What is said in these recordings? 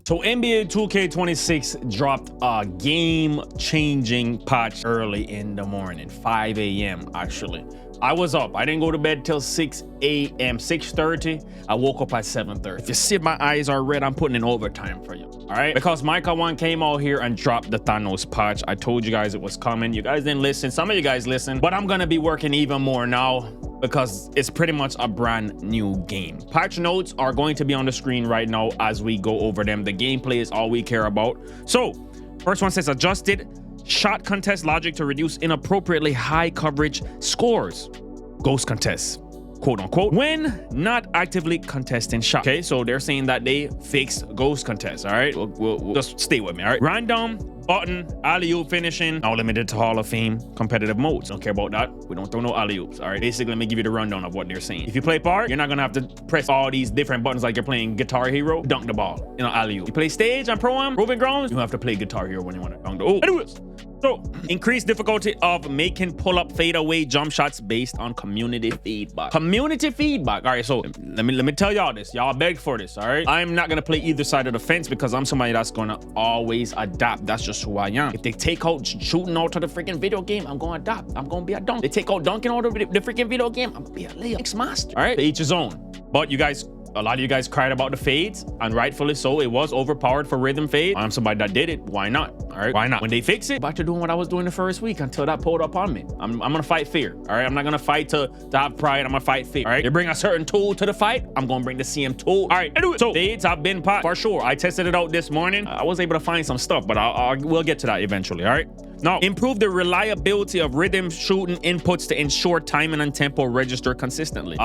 So NBA 2K26 dropped a game-changing patch early in the morning, 5 a.m. actually. I was up. I didn't go to bed till 6 a.m., 6:30. I woke up at 7:30. If you see my eyes are red, I'm putting in overtime for you, all right? Because Micah 1 came out here and dropped the Thanos patch. I told you guys it was coming. You guys didn't listen. Some of you guys listened, but I'm gonna be working even more now because it's pretty much a brand new game. Patch notes are going to be on the screen right now as we go over them. The gameplay is all we care about. So, first one says adjusted shot contest logic to reduce inappropriately high coverage scores. Ghost contests, quote unquote, when not actively contesting shot. Okay, so they're saying that they fixed ghost contests. All right, we'll just stay with me. All right, random button alley-oop finishing, now limited to Hall of Fame competitive modes. Don't care about that. We don't throw no alley-oops. All right, basically, let me give you the rundown of what they're saying. If you play part, you're not gonna have to press all these different buttons like you're playing Guitar Hero. Dunk the ball, alley-oop. You play stage and pro-am, proving grounds, you have to play Guitar Hero when you want to dunk the. Oh, anyways. So, increased difficulty of making pull-up fadeaway jump shots based on community feedback. Community feedback. All right, so let me tell y'all this. Y'all begged for this, all right? I'm not gonna play either side of the fence because I'm somebody that's gonna always adapt. That's just who I am. If they take out shooting out of the freaking video game, I'm gonna adapt. I'm gonna be a dunk. They take out dunking out of the freaking video game, I'm gonna be a layup master. All right, to each his own. But you guys, a lot of you guys cried about the fades, and rightfully so. It was overpowered for rhythm fade. I'm somebody that did it. Why not? All right, why not? When they fix it, back to doing what I was doing the first week until that pulled up on me. I'm gonna fight fear. All right, I'm not gonna fight to have pride. I'm gonna fight fear. All right, they bring a certain tool to the fight, I'm gonna bring the CM tool. All right, anyway, so fades have been popped for sure. I tested it out this morning. I was able to find some stuff, but we'll get to that eventually. All right. Now, improve the reliability of rhythm shooting inputs to ensure timing and tempo register consistently.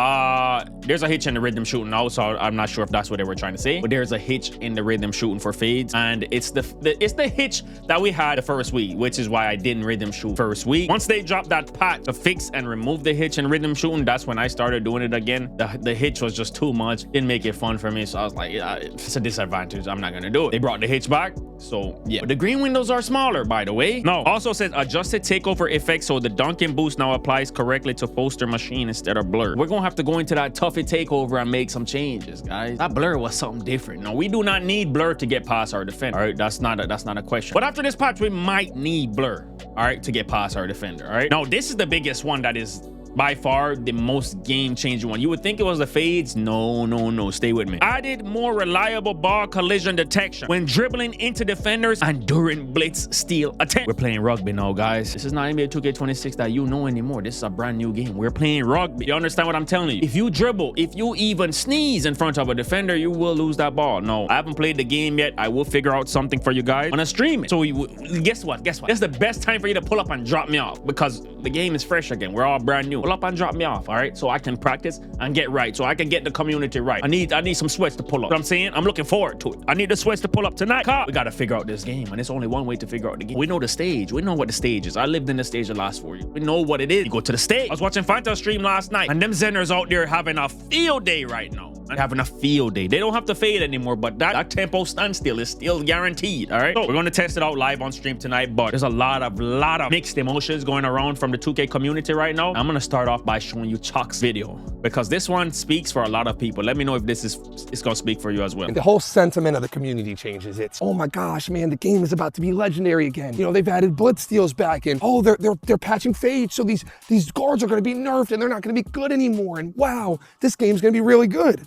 There's a hitch in the rhythm shooting now, so I'm not sure if that's what they were trying to say, but there's a hitch in the rhythm shooting for fades, and it's the hitch that we had the first week, which is why I didn't rhythm shoot first week. Once they dropped that patch to fix and remove the hitch in rhythm shooting, that's when I started doing it again. The hitch was just too much. Didn't make it fun for me, so I was like, yeah, it's a disadvantage. I'm not gonna do it. They brought the hitch back, so yeah. But the green windows are smaller, by the way. No. Also says adjusted takeover effect, so the dunking boost now applies correctly to poster machine instead of blur. We're gonna have to go into that Tuffy takeover and make some changes, guys. That blur was something different. No, we do not need blur to get past our defender. All right, that's not a question. But after this patch, we might need blur, all right, to get past our defender. All right. Now this is the biggest one that is by far the most game-changing one. You would think it was the fades. No, stay with me. Added more reliable ball collision detection when dribbling into defenders and during blitz steal attempt. We're playing rugby now, guys. This is not NBA 2K26 that you know anymore. This is a brand new game. We're playing rugby. You understand what I'm telling you? If you dribble, if you even sneeze in front of a defender, you will lose that ball. No, I haven't played the game yet. I will figure out something for you guys on a stream. So guess what? This is the best time for you to pull up and drop me off because the game is fresh again. We're all brand new. Pull up and drop me off, all right? So I can practice and get right, so I can get the community right. I need some sweats to pull up. You know what I'm saying? I'm looking forward to it. I need the sweats to pull up tonight. We gotta figure out this game, and it's only one way to figure out the game. We know the stage. We know what the stage is. I lived in the stage the last 4 years. We know what it is. You go to the stage. I was watching Fanta stream last night, and them Zenners out there having a field day right now. Having a field day. They don't have to fade anymore, but that tempo standstill is still guaranteed. All right, so we're going to test it out live on stream tonight, but there's a lot of mixed emotions going around from the 2K community right now. I'm going to start off by showing you Chuck's video because this one speaks for a lot of people. Let me know if this is going to speak for you as well. And the whole sentiment of the community changes. It's, oh my gosh, man, the game is about to be legendary again. You know, they've added Blitz steals back in. Oh, they're patching fades, so these guards are going to be nerfed and they're not going to be good anymore. And wow, this game's going to be really good.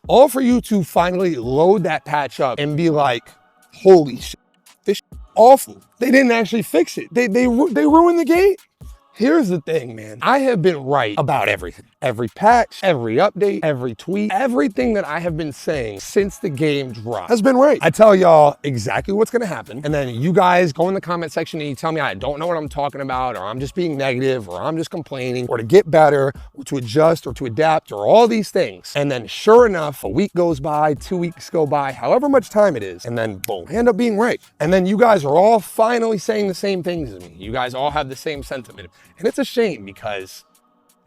All for you to finally load that patch up and be like, holy shit, this shit awful. They didn't actually fix it. They ruined the game. Here's the thing, man. I have been right about everything. Every patch, every update, every tweet, everything that I have been saying since the game dropped has been right. I tell y'all exactly what's gonna happen, and then you guys go in the comment section and you tell me I don't know what I'm talking about, or I'm just being negative, or I'm just complaining, or to get better, or to adjust, or to adapt, or all these things. And then sure enough, a week goes by, 2 weeks go by, however much time it is, and then boom, I end up being right. And then you guys are all finally saying the same things as me. You guys all have the same sentiment. And it's a shame because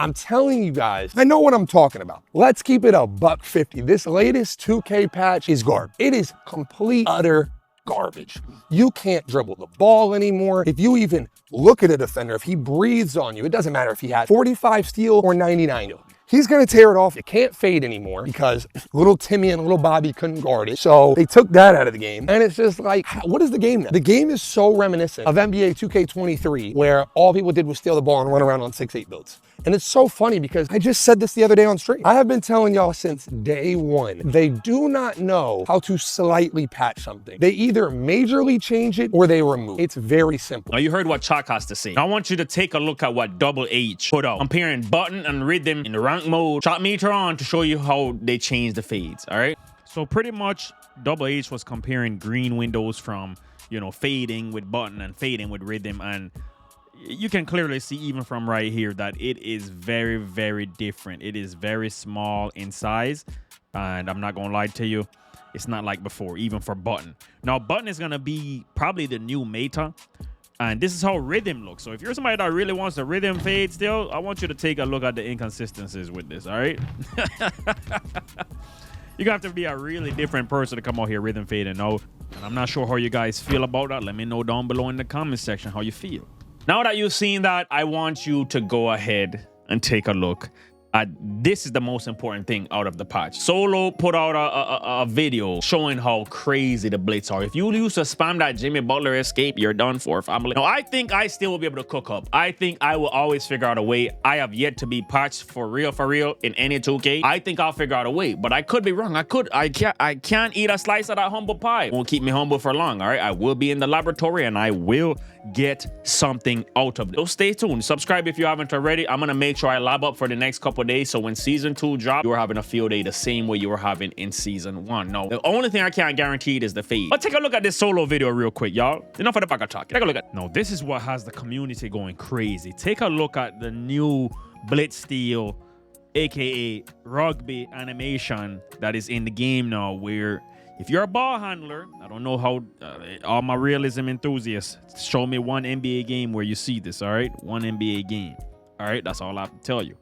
I'm telling you guys, I know what I'm talking about. Let's keep it $150. This latest 2K patch is garbage. It is complete, utter garbage. You can't dribble the ball anymore. If you even look at a defender, if he breathes on you, it doesn't matter if he had 45 steal or 99 steal. He's gonna tear it off. You can't fade anymore because little Timmy and little Bobby couldn't guard it. So they took that out of the game. And it's just like, what is the game now? The game is so reminiscent of NBA 2K23, where all people did was steal the ball and run around on 6-8 builds. And it's so funny because I just said this the other day on stream. I have been telling y'all since day one, they do not know how to slightly patch something. They either majorly change it or they remove it. It's very simple. Now you heard what Chalk has to say. Now I want you to take a look at what Double H put out, comparing button and rhythm in the rank mode. Shot meter on to show you how they change the fades, all right? So pretty much Double H was comparing green windows from, you know, fading with button and fading with rhythm, and you can clearly see even from right here that it is very, very different. It is very small in size, and I'm not gonna lie to you, it's not like before, even for button. Now button is gonna be probably the new meta, and this is how rhythm looks. So if you're somebody that really wants the rhythm fade still, I want you to take a look at the inconsistencies with this, all right? You're gonna have to be a really different person to come out here rhythm fade and know. And I'm not sure how you guys feel about that. Let me know down below in the comment section how you feel. Now that you've seen that, I want you to go ahead and take a look at this. Is the most important thing out of the patch. Solo put out a video showing how crazy the Blitz are. If you used to spam that Jimmy Butler escape, you're done for, family. Now, I think I still will be able to cook up. I think I will always figure out a way. I have yet to be patched for real in any 2K. I think I'll figure out a way, but I could be wrong. I can't eat a slice of that humble pie. Won't keep me humble for long, all right? I will be in the laboratory and I will get something out of it. So stay tuned. Subscribe if you haven't already. I'm gonna make sure I lab up for the next couple days, so when season 2 drops, you are having a field day the same way you were having in season 1. No, the only thing I can't guarantee is the fade. But take a look at this solo video real quick, y'all. Enough of the back of talk. Take a look at. No, this is what has the community going crazy. Take a look at the new Blitz steal, aka rugby animation that is in the game now, where if you're a ball handler, I don't know how, all my realism enthusiasts, show me one NBA game where you see this, all right? One NBA game, all right? That's all I have to tell you.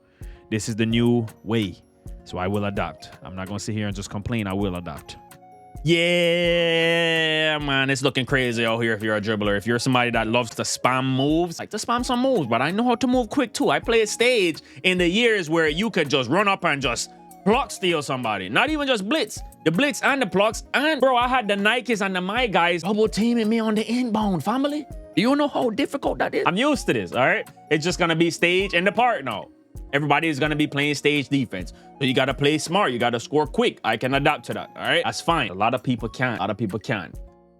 This is the new way, so I will adapt. I'm not gonna sit here and just complain, I will adapt. Yeah, man, it's looking crazy out here if you're a dribbler. If you're somebody that loves to spam moves, like to spam some moves, but I know how to move quick too. I played stage in the years where you could just run up and just block steal somebody. Not even just blitz. The blitz and the blocks. And bro, I had the Nikes and the my guys double teaming me on the inbound, family. Do you know how difficult that is? I'm used to this, all right? It's just gonna be stage in the park now. Everybody is gonna be playing stage defense. So you gotta play smart, you gotta score quick. I can adapt to that, all right? That's fine. A lot of people can't,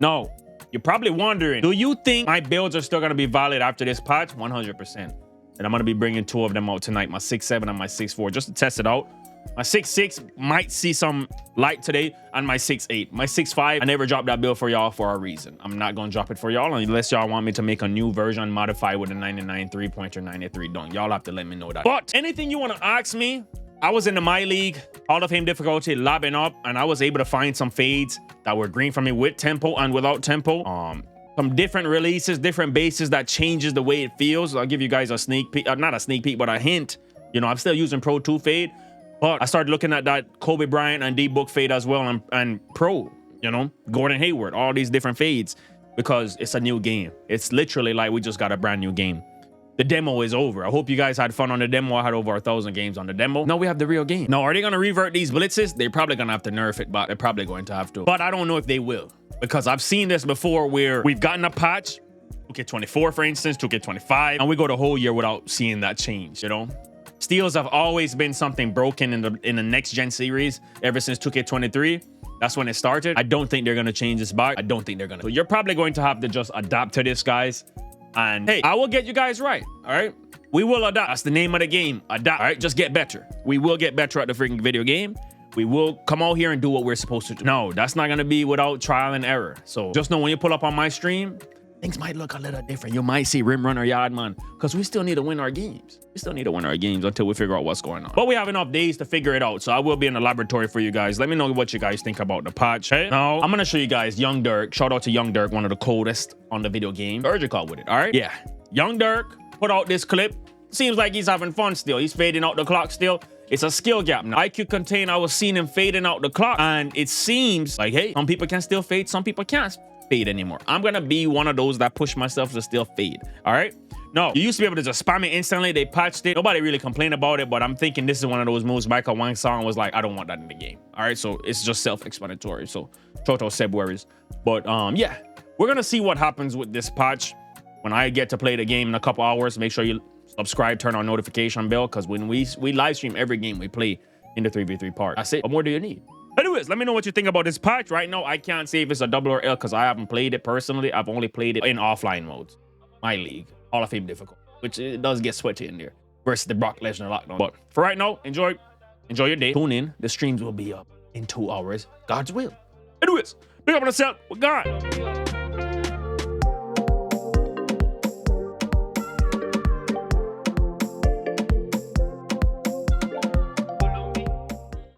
No, you're probably wondering, do you think my builds are still gonna be valid after this patch? 100%. And I'm gonna be bringing 2 of them out tonight, my 6'7" and my 6'4", just to test it out. My 6'6" might see some light today, and my 6'8". My 6'5", I never dropped that build for y'all for a reason. I'm not gonna drop it for y'all unless y'all want me to make a new version modified with a 99 3-pointer, 93 dunk. Y'all have to let me know that. But anything you wanna ask me, I was in the My League, Hall of Fame difficulty, lobbing up, and I was able to find some fades that were green for me with tempo and without tempo. Some different releases, different bases that changes the way it feels. I'll give you guys a sneak peek, not a sneak peek, but a hint. You know, I'm still using Pro 2 fade. But I started looking at that Kobe Bryant and D-Book fade as well, and Pro, you know, Gordon Hayward, all these different fades, because it's a new game. It's literally like we just got a brand new game. The demo is over. I hope you guys had fun on the demo. I had over 1,000 games on the demo. Now we have the real game. Now, are they going to revert these blitzes? They're probably going to have to nerf it, but they're probably going to have to. But I don't know if they will, because I've seen this before where we've gotten a patch, 2K24, for instance, 2K25, and we go the whole year without seeing that change, you know? Steals have always been something broken in the next gen series ever since 2K23. That's when it started. I don't think they're gonna change this back. I don't think they're gonna. So you're probably going to have to just adapt to this, guys. And hey, I will get you guys right, all right? We will adapt. That's the name of the game, adapt, all right? Just get better. We will get better at the freaking video game. We will come out here and do what we're supposed to do. No, that's not gonna be without trial and error. So just know when you pull up on my stream, things might look a little different. You might see Rim Runner Yardman, because we still need to win our games. We still need to win our games until we figure out what's going on. But we have enough days to figure it out, so I will be in the laboratory for you guys. Let me know what you guys think about the patch. Hey? Now, I'm going to show you guys Young Dirk. Shout out to Young Dirk, one of the coldest on the video game. Surgical with it, all right? Yeah. Young Dirk put out this clip. Seems like he's having fun still. He's fading out the clock still. It's a skill gap. Now, IQ Contain, I was seeing him fading out the clock, and it seems like, hey, some people can still fade, some people can't fade anymore. I'm gonna be one of those that push myself to still fade, all right? No, you used to be able to just spam it instantly. They patched it. Nobody really complained about it, but I'm thinking this is one of those moves Michael Wang Song was like, I don't want that in the game. All right, so it's just self-explanatory. So Toto said worries. But yeah, we're gonna see what happens with this patch when I get to play the game in a couple hours. Make sure you subscribe, turn on notification bell, because when we live stream every game we play in the 3v3 part. That's it. What more do you need? Anyways, let me know what you think about this patch. Right now, I can't say if it's a double or L because I haven't played it personally. I've only played it in offline modes. My league, Hall of Fame difficult, which it does get sweaty in there versus the Brock Lesnar lockdown. But for right now, enjoy your day. Tune in. The streams will be up in 2 hours. God's will. Anyways, big up on yourself. We're gone.